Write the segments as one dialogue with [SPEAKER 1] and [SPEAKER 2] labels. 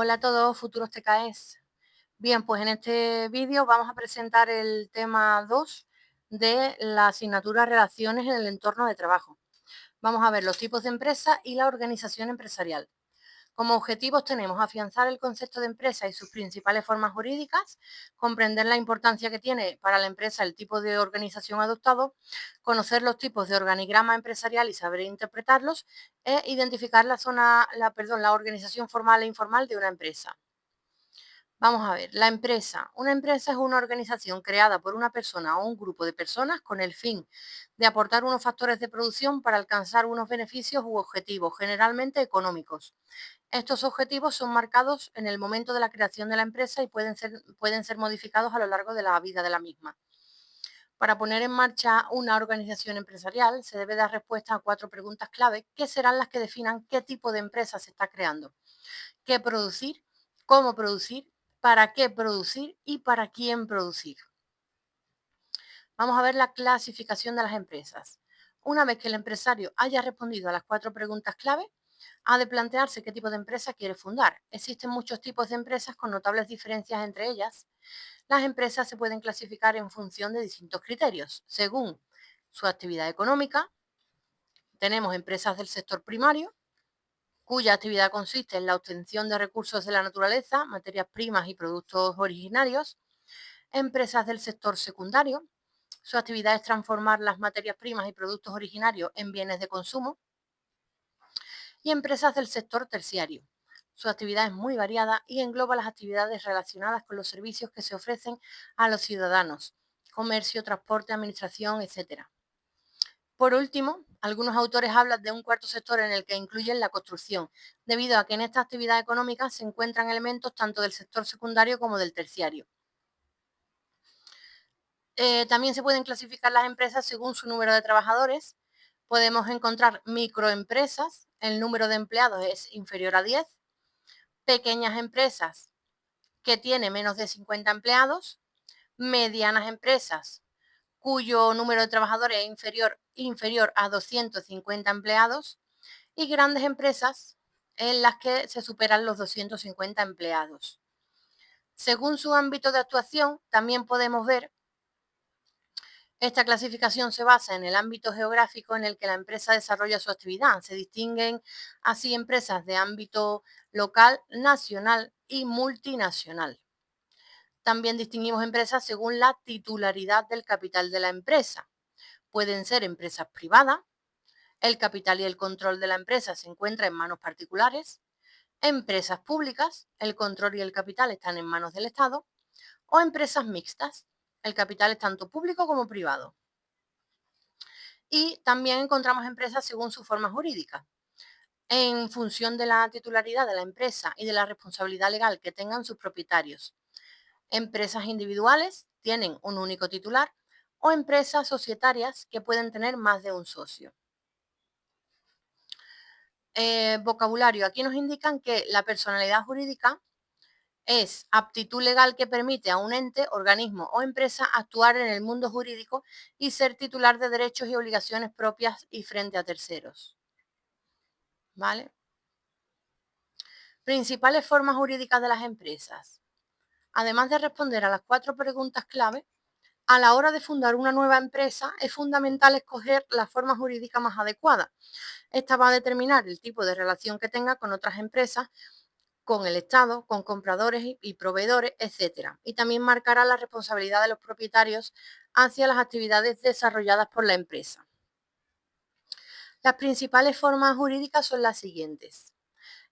[SPEAKER 1] Hola a todos, futuros TKEs. Bien, pues en este vídeo vamos a presentar el tema 2 de la asignatura Relaciones en el entorno de trabajo. Vamos a ver los tipos de empresa y la organización empresarial. Como objetivos tenemos afianzar el concepto de empresa y sus principales formas jurídicas, comprender la importancia que tiene para la empresa el tipo de organización adoptado, conocer los tipos de organigrama empresarial y saber interpretarlos, e identificar la organización formal e informal de una empresa. Vamos a ver, la empresa. Una empresa es una organización creada por una persona o un grupo de personas con el fin de aportar unos factores de producción para alcanzar unos beneficios u objetivos, generalmente económicos. Estos objetivos son marcados en el momento de la creación de la empresa y pueden ser modificados a lo largo de la vida de la misma. Para poner en marcha una organización empresarial se debe dar respuesta a 4 preguntas clave que serán las que definan qué tipo de empresa se está creando, qué producir, cómo producir, para qué producir y para quién producir. Vamos a ver la clasificación de las empresas. Una vez que el empresario haya respondido a las 4 preguntas clave, ha de plantearse qué tipo de empresa quiere fundar. Existen muchos tipos de empresas con notables diferencias entre ellas. Las empresas se pueden clasificar en función de distintos criterios. Según su actividad económica, tenemos empresas del sector primario, cuya actividad consiste en la obtención de recursos de la naturaleza, materias primas y productos originarios. Empresas del sector secundario, su actividad es transformar las materias primas y productos originarios en bienes de consumo. Y empresas del sector terciario. Su actividad es muy variada y engloba las actividades relacionadas con los servicios que se ofrecen a los ciudadanos, comercio, transporte, administración, etc. Por último, algunos autores hablan de un cuarto sector en el que incluyen la construcción, debido a que en esta actividad económica se encuentran elementos tanto del sector secundario como del terciario. También se pueden clasificar las empresas según su número de trabajadores. Podemos encontrar microempresas, el número de empleados es inferior a 10, pequeñas empresas que tienen menos de 50 empleados, medianas empresas cuyo número de trabajadores es inferior a 250 empleados y grandes empresas en las que se superan los 250 empleados. Según su ámbito de actuación, también podemos ver, esta clasificación se basa en el ámbito geográfico en el que la empresa desarrolla su actividad. Se distinguen así empresas de ámbito local, nacional y multinacional. También distinguimos empresas según la titularidad del capital de la empresa. Pueden ser empresas privadas, el capital y el control de la empresa se encuentran en manos particulares, empresas públicas, el control y el capital están en manos del Estado, o empresas mixtas, el capital es tanto público como privado. Y también encontramos empresas según su forma jurídica. En función de la titularidad de la empresa y de la responsabilidad legal que tengan sus propietarios. Empresas individuales tienen un único titular o empresas societarias que pueden tener más de un socio. Vocabulario. Aquí nos indican que la personalidad jurídica es aptitud legal que permite a un ente, organismo o empresa actuar en el mundo jurídico y ser titular de derechos y obligaciones propias y frente a terceros. ¿Vale? Principales formas jurídicas de las empresas. Además de responder a las 4 preguntas clave, a la hora de fundar una nueva empresa es fundamental escoger la forma jurídica más adecuada. Esta va a determinar el tipo de relación que tenga con otras empresas, con el Estado, con compradores y proveedores, etcétera. Y también marcará la responsabilidad de los propietarios hacia las actividades desarrolladas por la empresa. Las principales formas jurídicas son las siguientes.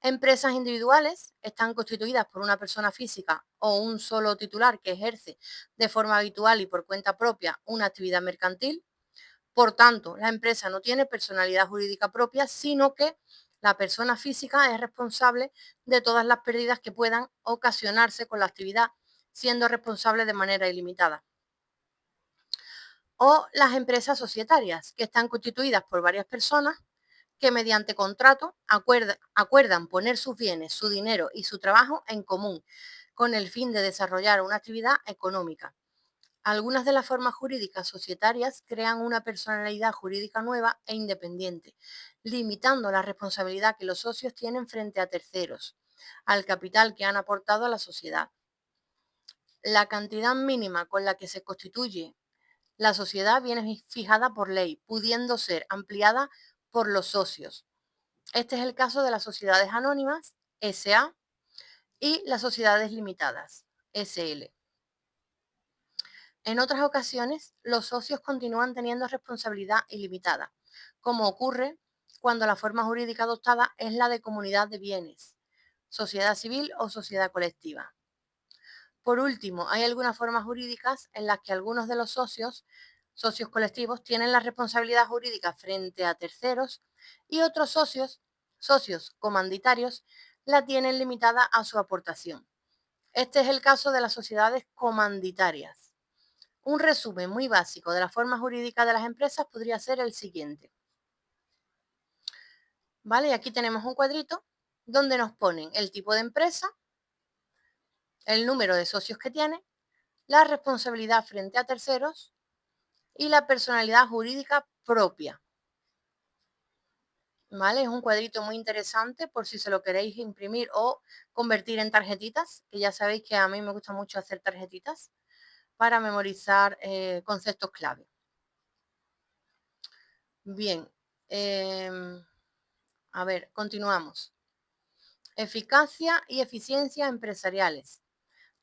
[SPEAKER 1] Empresas individuales están constituidas por una persona física o un solo titular que ejerce de forma habitual y por cuenta propia una actividad mercantil. Por tanto, la empresa no tiene personalidad jurídica propia, sino que la persona física es responsable de todas las pérdidas que puedan ocasionarse con la actividad, siendo responsable de manera ilimitada. O las empresas societarias, que están constituidas por varias personas que mediante contrato acuerdan poner sus bienes, su dinero y su trabajo en común, con el fin de desarrollar una actividad económica. Algunas de las formas jurídicas societarias crean una personalidad jurídica nueva e independiente, limitando la responsabilidad que los socios tienen frente a terceros. al capital que han aportado a la sociedad. La cantidad mínima con la que se constituye la sociedad viene fijada por ley, pudiendo ser ampliada por los socios. Este es el caso de las sociedades anónimas, SA, y las sociedades limitadas, SL. En otras ocasiones, los socios continúan teniendo responsabilidad ilimitada, como ocurre cuando la forma jurídica adoptada es la de comunidad de bienes, sociedad civil o sociedad colectiva. Por último, hay algunas formas jurídicas en las que algunos de los socios colectivos, tienen la responsabilidad jurídica frente a terceros y otros socios comanditarios, la tienen limitada a su aportación. Este es el caso de las sociedades comanditarias. Un resumen muy básico de la forma jurídica de las empresas podría ser el siguiente. ¿Vale? Y aquí tenemos un cuadrito donde nos ponen el tipo de empresa, el número de socios que tiene, la responsabilidad frente a terceros y la personalidad jurídica propia. ¿Vale? Es un cuadrito muy interesante por si se lo queréis imprimir o convertir en tarjetitas, que ya sabéis que a mí me gusta mucho hacer tarjetitas para memorizar conceptos clave. Bien, a ver, continuamos. Eficacia y eficiencia empresariales.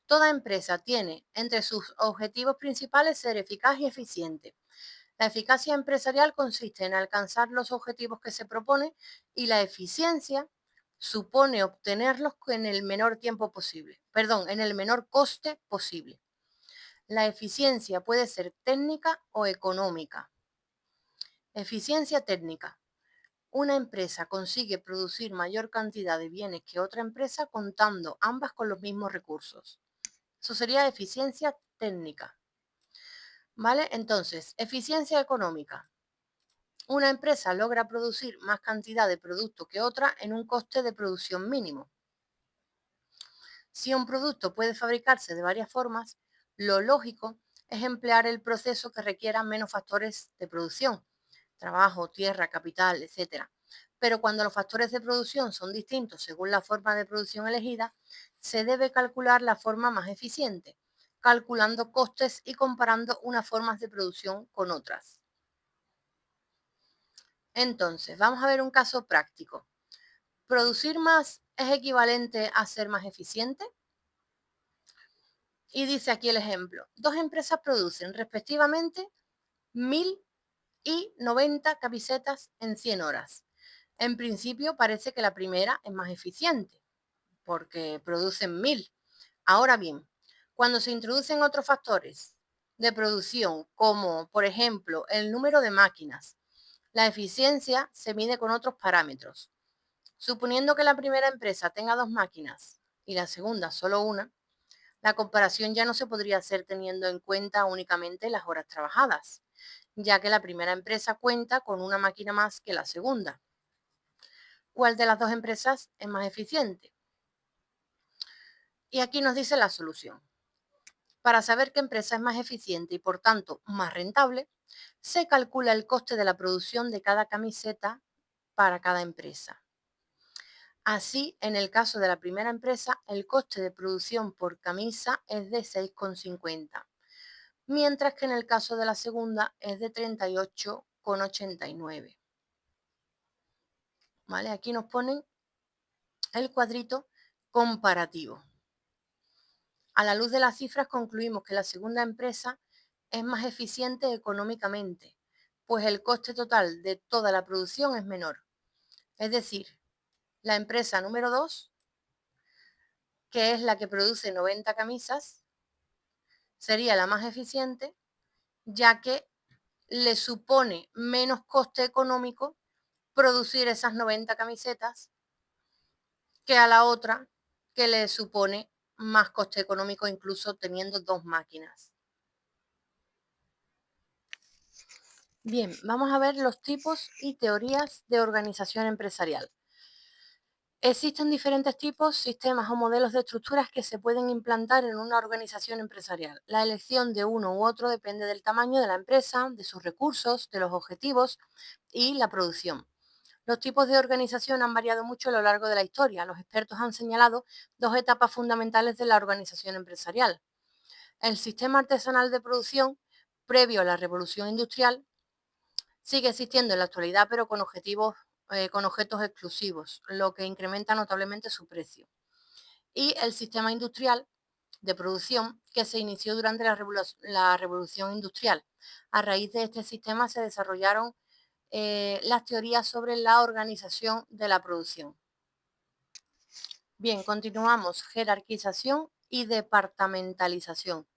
[SPEAKER 1] Toda empresa tiene entre sus objetivos principales ser eficaz y eficiente. La eficacia empresarial consiste en alcanzar los objetivos que se propone y la eficiencia supone obtenerlos en el menor tiempo posible, en el menor coste posible. La eficiencia puede ser técnica o económica. Eficiencia técnica. Una empresa consigue producir mayor cantidad de bienes que otra empresa contando ambas con los mismos recursos. Eso sería eficiencia técnica. ¿Vale? Entonces, eficiencia económica. Una empresa logra producir más cantidad de producto que otra en un coste de producción mínimo. Si un producto puede fabricarse de varias formas, lo lógico es emplear el proceso que requiera menos factores de producción, trabajo, tierra, capital, etc. Pero cuando los factores de producción son distintos según la forma de producción elegida, se debe calcular la forma más eficiente, calculando costes y comparando unas formas de producción con otras. Entonces, vamos a ver un caso práctico. ¿Producir más es equivalente a ser más eficiente? Y dice aquí el ejemplo. Dos empresas producen respectivamente 1000 y 90 camisetas en 100 horas. En principio parece que la primera es más eficiente porque producen 1000. Ahora bien, cuando se introducen otros factores de producción, como por ejemplo el número de máquinas, la eficiencia se mide con otros parámetros. Suponiendo que la primera empresa tenga 2 máquinas y la segunda solo una, la comparación ya no se podría hacer teniendo en cuenta únicamente las horas trabajadas, ya que la primera empresa cuenta con una máquina más que la segunda. ¿Cuál de las dos empresas es más eficiente? Y aquí nos dice la solución. Para saber qué empresa es más eficiente y por tanto más rentable, se calcula el coste de la producción de cada camiseta para cada empresa. Así, en el caso de la primera empresa, el coste de producción por camisa es de 6,50, mientras que en el caso de la segunda es de 38,89. ¿Vale? Aquí nos ponen el cuadrito comparativo. A la luz de las cifras concluimos que la segunda empresa es más eficiente económicamente, pues el coste total de toda la producción es menor. Es decir, la empresa número 2, que es la que produce 90 camisas, sería la más eficiente, ya que le supone menos coste económico producir esas 90 camisetas que a la otra, que le supone más coste económico incluso teniendo 2 máquinas. Bien, vamos a ver los tipos y teorías de organización empresarial. Existen diferentes tipos, sistemas o modelos de estructuras que se pueden implantar en una organización empresarial. La elección de uno u otro depende del tamaño de la empresa, de sus recursos, de los objetivos y la producción. Los tipos de organización han variado mucho a lo largo de la historia. Los expertos han señalado dos etapas fundamentales de la organización empresarial. El sistema artesanal de producción, previo a la revolución industrial, sigue existiendo en la actualidad, pero con objetos exclusivos, lo que incrementa notablemente su precio. Y el sistema industrial de producción, que se inició durante la revolución industrial. A raíz de este sistema se desarrollaron las teorías sobre la organización de la producción. Bien, continuamos. Jerarquización y departamentalización.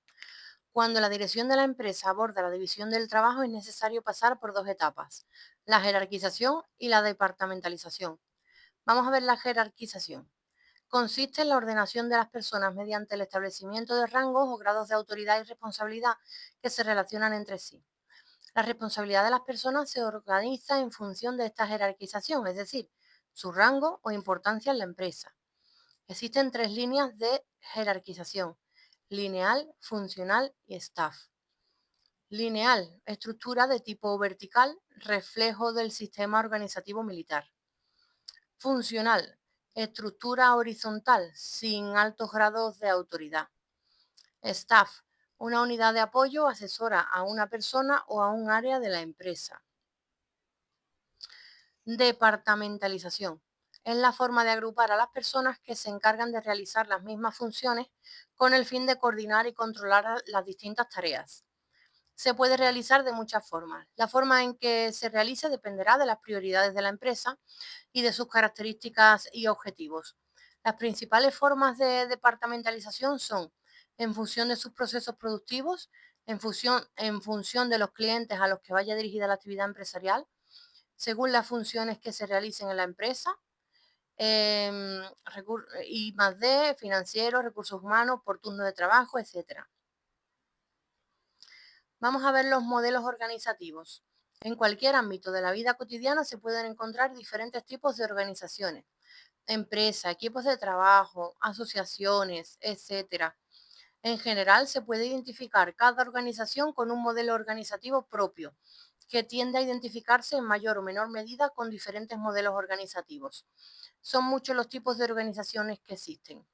[SPEAKER 1] Cuando la dirección de la empresa aborda la división del trabajo es necesario pasar por dos etapas, la jerarquización y la departamentalización. Vamos a ver la jerarquización. Consiste en la ordenación de las personas mediante el establecimiento de rangos o grados de autoridad y responsabilidad que se relacionan entre sí. La responsabilidad de las personas se organiza en función de esta jerarquización, es decir, su rango o importancia en la empresa. Existen tres líneas de jerarquización: lineal, funcional y staff. Lineal, estructura de tipo vertical, reflejo del sistema organizativo militar. Funcional, estructura horizontal, sin altos grados de autoridad. Staff, una unidad de apoyo, asesora a una persona o a un área de la empresa. Departamentalización. Es la forma de agrupar a las personas que se encargan de realizar las mismas funciones con el fin de coordinar y controlar las distintas tareas. Se puede realizar de muchas formas. La forma en que se realice dependerá de las prioridades de la empresa y de sus características y objetivos. Las principales formas de departamentalización son en función de sus procesos productivos, en función de los clientes a los que vaya dirigida la actividad empresarial, según las funciones que se realicen en la empresa, em, I+D, financieros, recursos humanos, por turno de trabajo, etcétera. Vamos a ver los modelos organizativos. En cualquier ámbito de la vida cotidiana se pueden encontrar diferentes tipos de organizaciones: empresa, equipos de trabajo, asociaciones, etcétera. En general, se puede identificar cada organización con un modelo organizativo propio, que tiende a identificarse en mayor o menor medida con diferentes modelos organizativos. Son muchos los tipos de organizaciones que existen.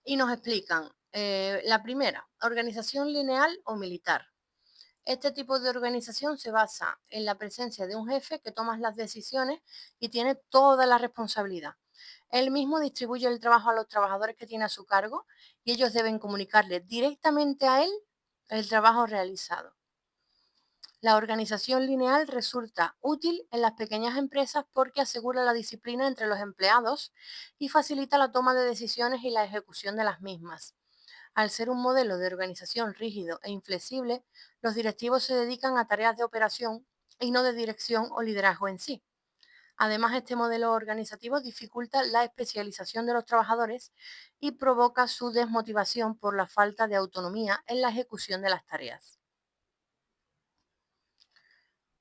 [SPEAKER 1] Y nos explican, la primera, organización lineal o militar. Este tipo de organización se basa en la presencia de un jefe que toma las decisiones y tiene toda la responsabilidad. Él mismo distribuye el trabajo a los trabajadores que tiene a su cargo y ellos deben comunicarle directamente a él el trabajo realizado. La organización lineal resulta útil en las pequeñas empresas porque asegura la disciplina entre los empleados y facilita la toma de decisiones y la ejecución de las mismas. Al ser un modelo de organización rígido e inflexible, los directivos se dedican a tareas de operación y no de dirección o liderazgo en sí. Además, este modelo organizativo dificulta la especialización de los trabajadores y provoca su desmotivación por la falta de autonomía en la ejecución de las tareas.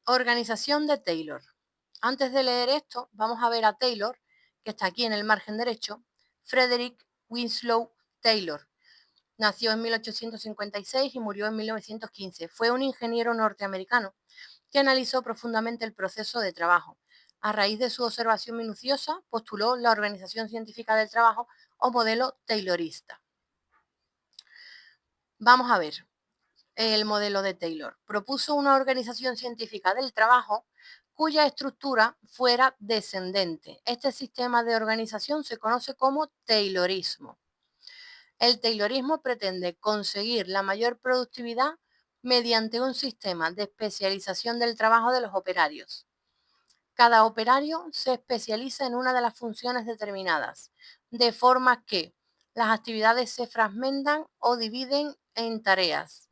[SPEAKER 1] Organización de Taylor. Antes de leer esto, vamos a ver a Taylor, que está aquí en el margen derecho. Frederick Winslow Taylor. Nació en 1856 y murió en 1915. Fue un ingeniero norteamericano que analizó profundamente el proceso de trabajo. A raíz de su observación minuciosa, postuló la organización científica del trabajo o modelo taylorista. Vamos a ver el modelo de Taylor. Propuso una organización científica del trabajo cuya estructura fuera descendente. Este sistema de organización se conoce como Taylorismo. El Taylorismo pretende conseguir la mayor productividad mediante un sistema de especialización del trabajo de los operarios. Cada operario se especializa en una de las funciones determinadas, de forma que las actividades se fragmentan o dividen en tareas.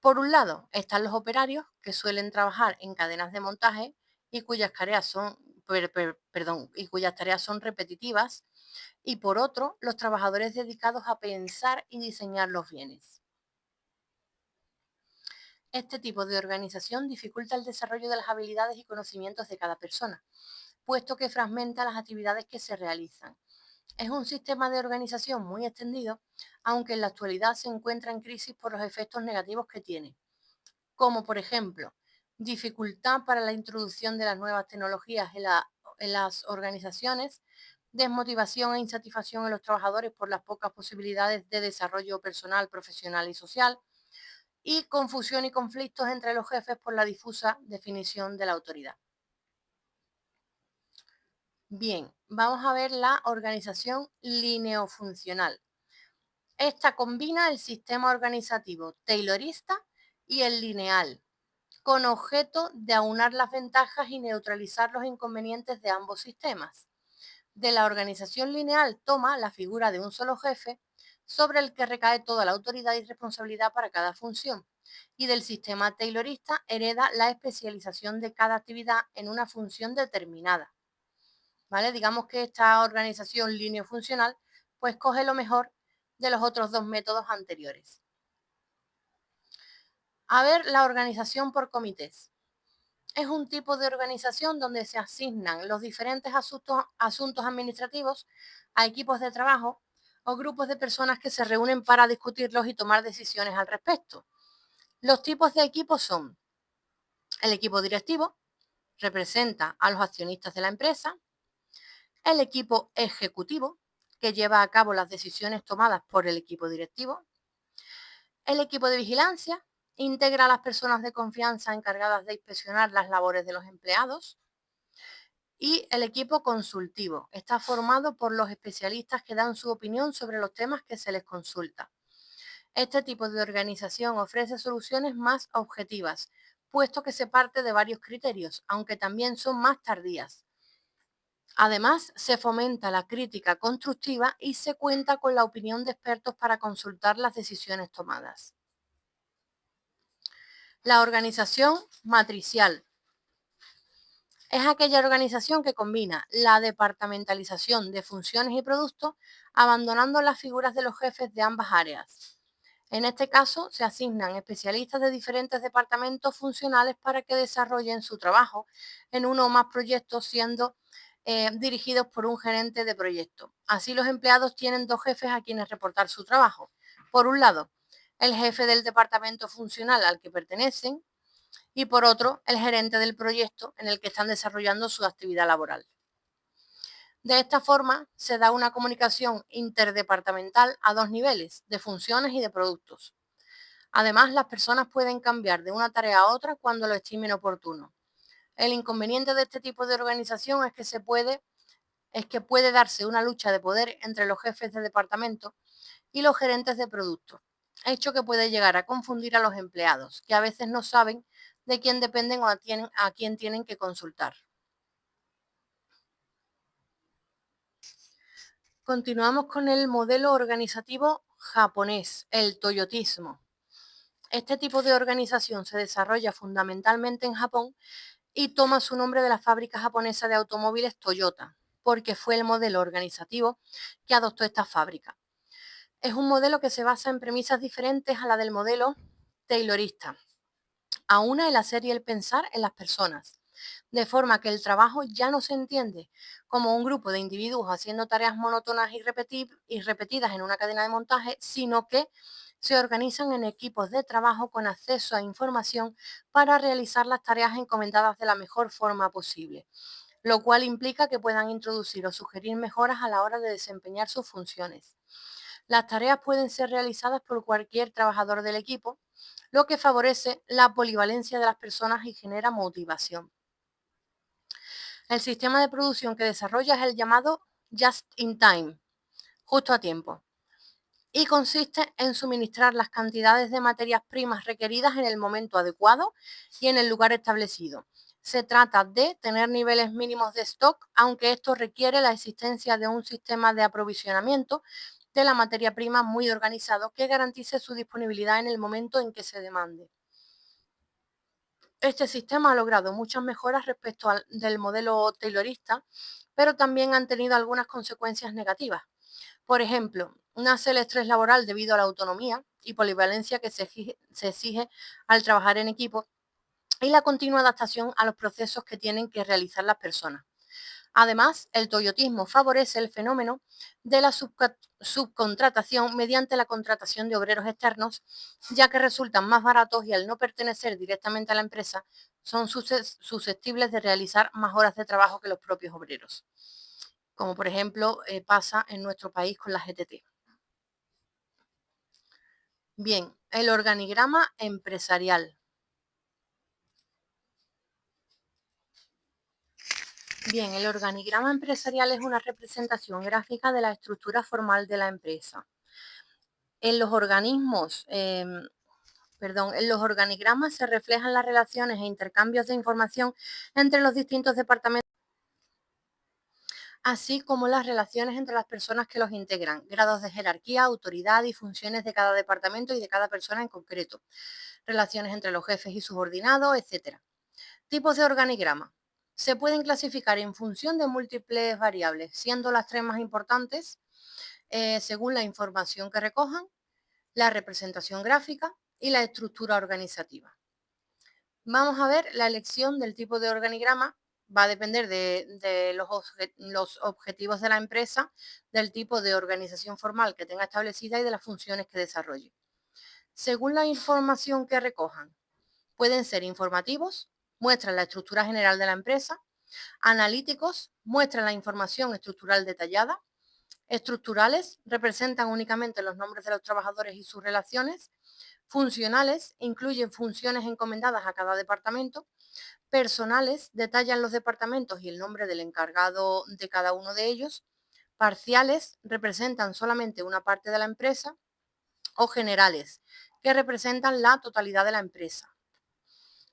[SPEAKER 1] Por un lado, están los operarios, que suelen trabajar en cadenas de montaje y cuyas tareas son repetitivas, y por otro, los trabajadores dedicados a pensar y diseñar los bienes. Este tipo de organización dificulta el desarrollo de las habilidades y conocimientos de cada persona, puesto que fragmenta las actividades que se realizan. Es un sistema de organización muy extendido, aunque en la actualidad se encuentra en crisis por los efectos negativos que tiene, como por ejemplo dificultad para la introducción de las nuevas tecnologías en las organizaciones, desmotivación e insatisfacción en los trabajadores por las pocas posibilidades de desarrollo personal, profesional y social, y confusión y conflictos entre los jefes por la difusa definición de la autoridad. Bien, vamos a ver la organización lineofuncional. Esta combina el sistema organizativo taylorista y el lineal, con objeto de aunar las ventajas y neutralizar los inconvenientes de ambos sistemas. De la organización lineal toma la figura de un solo jefe, sobre el que recae toda la autoridad y responsabilidad para cada función, y del sistema taylorista hereda la especialización de cada actividad en una función determinada. ¿Vale? Digamos que esta organización lineofuncional pues coge lo mejor de los otros dos métodos anteriores. A ver, la organización por comités. Es un tipo de organización donde se asignan los diferentes asuntos administrativos a equipos de trabajo o grupos de personas que se reúnen para discutirlos y tomar decisiones al respecto. Los tipos de equipos son: el equipo directivo, representa a los accionistas de la empresa; el equipo ejecutivo, que lleva a cabo las decisiones tomadas por el equipo directivo; el equipo de vigilancia, integra a las personas de confianza encargadas de inspeccionar las labores de los empleados; y el equipo consultivo, está formado por los especialistas que dan su opinión sobre los temas que se les consulta. Este tipo de organización ofrece soluciones más objetivas, puesto que se parte de varios criterios, aunque también son más tardías. Además, se fomenta la crítica constructiva y se cuenta con la opinión de expertos para consultar las decisiones tomadas. La organización matricial es aquella organización que combina la departamentalización de funciones y productos, abandonando las figuras de los jefes de ambas áreas. En este caso, se asignan especialistas de diferentes departamentos funcionales para que desarrollen su trabajo en uno o más proyectos, siendo dirigidos por un gerente de proyecto. Así, los empleados tienen dos jefes a quienes reportar su trabajo. Por un lado, el jefe del departamento funcional al que pertenecen, y por otro, el gerente del proyecto en el que están desarrollando su actividad laboral. De esta forma, se da una comunicación interdepartamental a dos niveles, de funciones y de productos. Además, las personas pueden cambiar de una tarea a otra cuando lo estimen oportuno. El inconveniente de este tipo de organización es que puede darse una lucha de poder entre los jefes de departamento y los gerentes de productos, hecho que puede llegar a confundir a los empleados, que a veces no saben de quién dependen o a quién tienen que consultar. Continuamos con el modelo organizativo japonés, el toyotismo. Este tipo de organización se desarrolla fundamentalmente en Japón y toma su nombre de la fábrica japonesa de automóviles Toyota, porque fue el modelo organizativo que adoptó esta fábrica. Es un modelo que se basa en premisas diferentes a la del modelo taylorista. Aúna el hacer y el pensar en las personas, de forma que el trabajo ya no se entiende como un grupo de individuos haciendo tareas monótonas y repetidas en una cadena de montaje, sino que se organizan en equipos de trabajo con acceso a información para realizar las tareas encomendadas de la mejor forma posible, lo cual implica que puedan introducir o sugerir mejoras a la hora de desempeñar sus funciones. Las tareas pueden ser realizadas por cualquier trabajador del equipo, lo que favorece la polivalencia de las personas y genera motivación. El sistema de producción que desarrolla es el llamado Just in Time, justo a tiempo, y consiste en suministrar las cantidades de materias primas requeridas en el momento adecuado y en el lugar establecido. Se trata de tener niveles mínimos de stock, aunque esto requiere la existencia de un sistema de aprovisionamiento de la materia prima muy organizado que garantice su disponibilidad en el momento en que se demande. Este sistema ha logrado muchas mejoras respecto del modelo taylorista, pero también han tenido algunas consecuencias negativas. Por ejemplo, nace el estrés laboral debido a la autonomía y polivalencia que se exige al trabajar en equipo y la continua adaptación a los procesos que tienen que realizar las personas. Además, el toyotismo favorece el fenómeno de la subcontratación mediante la contratación de obreros externos, ya que resultan más baratos y al no pertenecer directamente a la empresa, son susceptibles de realizar más horas de trabajo que los propios obreros, como por ejemplo pasa en nuestro país con la GTT. Bien, el organigrama empresarial. Bien, el organigrama empresarial es una representación gráfica de la estructura formal de la empresa. En los organismos, en los organigramas se reflejan las relaciones e intercambios de información entre los distintos departamentos, así como las relaciones entre las personas que los integran, grados de jerarquía, autoridad y funciones de cada departamento y de cada persona en concreto, relaciones entre los jefes y subordinados, etc. Tipos de organigrama. Se pueden clasificar en función de múltiples variables, siendo las tres más importantes según la información que recojan, la representación gráfica y la estructura organizativa. Vamos a ver la elección del tipo de organigrama. Va a depender de los objetivos de la empresa, del tipo de organización formal que tenga establecida y de las funciones que desarrolle. Según la información que recojan, pueden ser informativos, muestran la estructura general de la empresa, analíticos, muestran la información estructural detallada, estructurales, representan únicamente los nombres de los trabajadores y sus relaciones, funcionales, incluyen funciones encomendadas a cada departamento, personales, detallan los departamentos y el nombre del encargado de cada uno de ellos, parciales, representan solamente una parte de la empresa, o generales, que representan la totalidad de la empresa.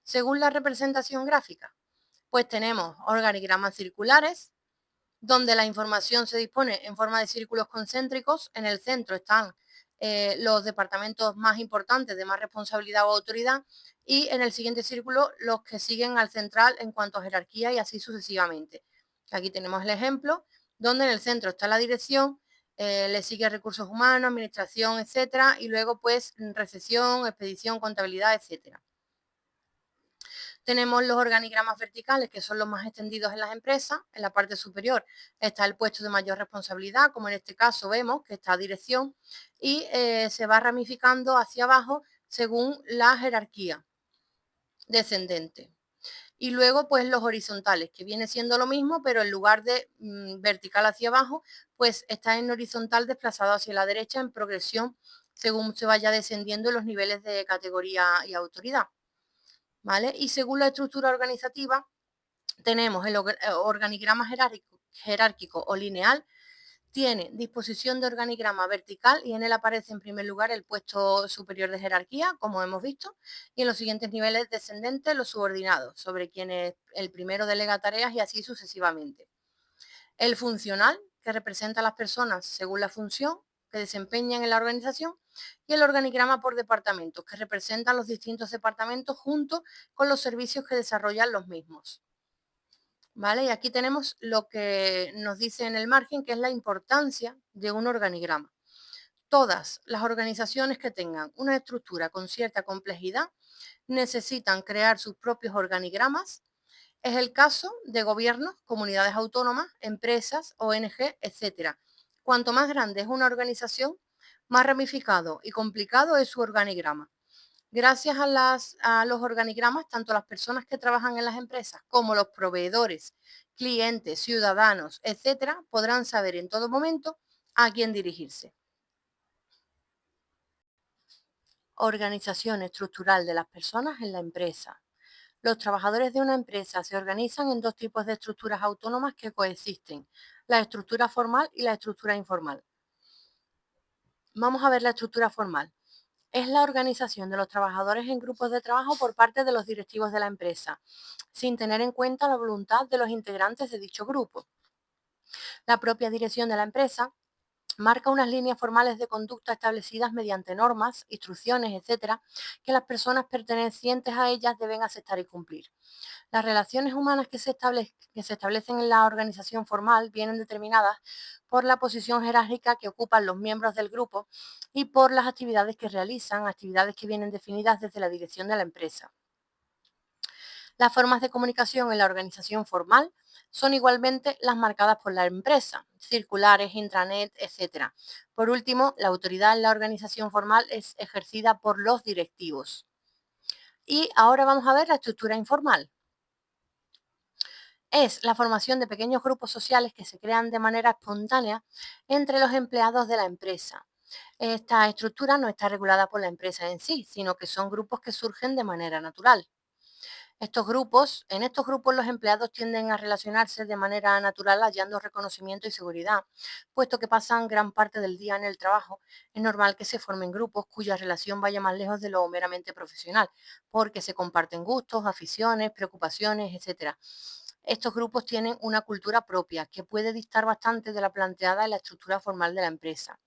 [SPEAKER 1] Según la representación gráfica, pues tenemos organigramas circulares, donde la información se dispone en forma de círculos concéntricos. En el centro están los departamentos más importantes de más responsabilidad o autoridad y en el siguiente círculo los que siguen al central en cuanto a jerarquía y así sucesivamente. Aquí tenemos el ejemplo donde en el centro está la dirección, le sigue recursos humanos, administración, etcétera, y luego pues recepción, expedición, contabilidad, etcétera. Tenemos los organigramas verticales, que son los más extendidos en las empresas. En la parte superior está el puesto de mayor responsabilidad, como en este caso vemos que está dirección, y se va ramificando hacia abajo según la jerarquía descendente. Y luego, pues los horizontales, que viene siendo lo mismo, pero en lugar de vertical hacia abajo, pues está en horizontal desplazado hacia la derecha en progresión según se vaya descendiendo los niveles de categoría y autoridad. ¿Vale? Y según la estructura organizativa, tenemos el organigrama jerárquico o lineal, tiene disposición de organigrama vertical y en él aparece en primer lugar el puesto superior de jerarquía, como hemos visto, y en los siguientes niveles descendentes los subordinados, sobre quienes el primero delega tareas y así sucesivamente. El funcional, que representa a las personas según la función que desempeñan en la organización, y el organigrama por departamentos, que representan los distintos departamentos junto con los servicios que desarrollan los mismos. ¿Vale? Y aquí tenemos lo que nos dice en el margen, que es la importancia de un organigrama. Todas las organizaciones que tengan una estructura con cierta complejidad necesitan crear sus propios organigramas. Es el caso de gobiernos, comunidades autónomas, empresas, ONG, etcétera. Cuanto más grande es una organización, más ramificado y complicado es su organigrama. Gracias a los organigramas, tanto las personas que trabajan en las empresas como los proveedores, clientes, ciudadanos, etcétera, podrán saber en todo momento a quién dirigirse. Organización estructural de las personas en la empresa. Los trabajadores de una empresa se organizan en dos tipos de estructuras autónomas que coexisten, la estructura formal y la estructura informal. Vamos a ver la estructura formal. Es la organización de los trabajadores en grupos de trabajo por parte de los directivos de la empresa, sin tener en cuenta la voluntad de los integrantes de dicho grupo. La propia dirección de la empresa marca unas líneas formales de conducta establecidas mediante normas, instrucciones, etcétera, que las personas pertenecientes a ellas deben aceptar y cumplir. Las relaciones humanas que se establecen en la organización formal vienen determinadas por la posición jerárquica que ocupan los miembros del grupo y por las actividades que realizan, actividades que vienen definidas desde la dirección de la empresa. Las formas de comunicación en la organización formal son igualmente las marcadas por la empresa, circulares, intranet, etc. Por último, la autoridad en la organización formal es ejercida por los directivos. Y ahora vamos a ver la estructura informal. Es la formación de pequeños grupos sociales que se crean de manera espontánea entre los empleados de la empresa. Esta estructura no está regulada por la empresa en sí, sino que son grupos que surgen de manera natural. En estos grupos los empleados tienden a relacionarse de manera natural hallando reconocimiento y seguridad, puesto que pasan gran parte del día en el trabajo. Es normal que se formen grupos cuya relación vaya más lejos de lo meramente profesional, porque se comparten gustos, aficiones, preocupaciones, etcétera. Estos grupos tienen una cultura propia que puede distar bastante de la planteada en la estructura formal de la empresa.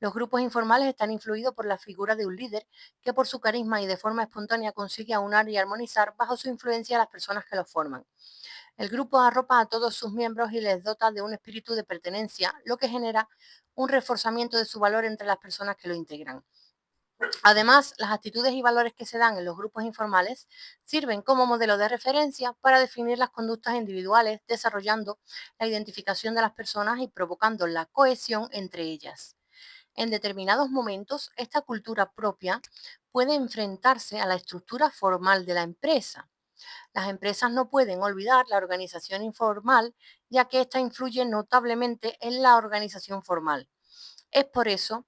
[SPEAKER 1] Los grupos informales están influidos por la figura de un líder que por su carisma y de forma espontánea consigue aunar y armonizar bajo su influencia a las personas que los forman. El grupo arropa a todos sus miembros y les dota de un espíritu de pertenencia, lo que genera un reforzamiento de su valor entre las personas que lo integran. Además, las actitudes y valores que se dan en los grupos informales sirven como modelo de referencia para definir las conductas individuales, desarrollando la identificación de las personas y provocando la cohesión entre ellas. En determinados momentos, esta cultura propia puede enfrentarse a la estructura formal de la empresa. Las empresas no pueden olvidar la organización informal, ya que ésta influye notablemente en la organización formal. Es por eso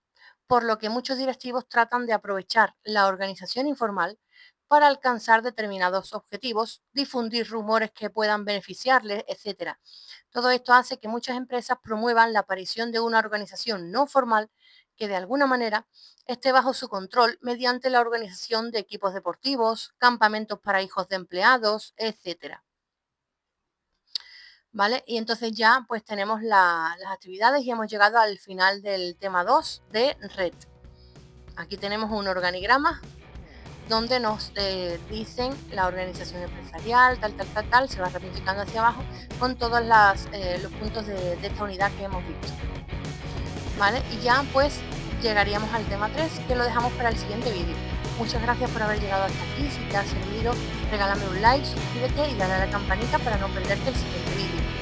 [SPEAKER 1] por lo que muchos directivos tratan de aprovechar la organización informal para alcanzar determinados objetivos, difundir rumores que puedan beneficiarles, etcétera. Todo esto hace que muchas empresas promuevan la aparición de una organización no formal que de alguna manera esté bajo su control mediante la organización de equipos deportivos, campamentos para hijos de empleados, etcétera. ¿Vale? Y entonces ya pues tenemos las actividades y hemos llegado al final del tema 2 de red. Aquí tenemos un organigrama donde nos dicen la organización empresarial, tal, se va ramificando hacia abajo con todos los puntos de esta unidad que hemos visto. ¿Vale? Y ya pues llegaríamos al tema 3 que lo dejamos para el siguiente vídeo. Muchas gracias por haber llegado hasta aquí. Si te ha servido, regálame un like, suscríbete y dale a la campanita para no perderte el siguiente vídeo.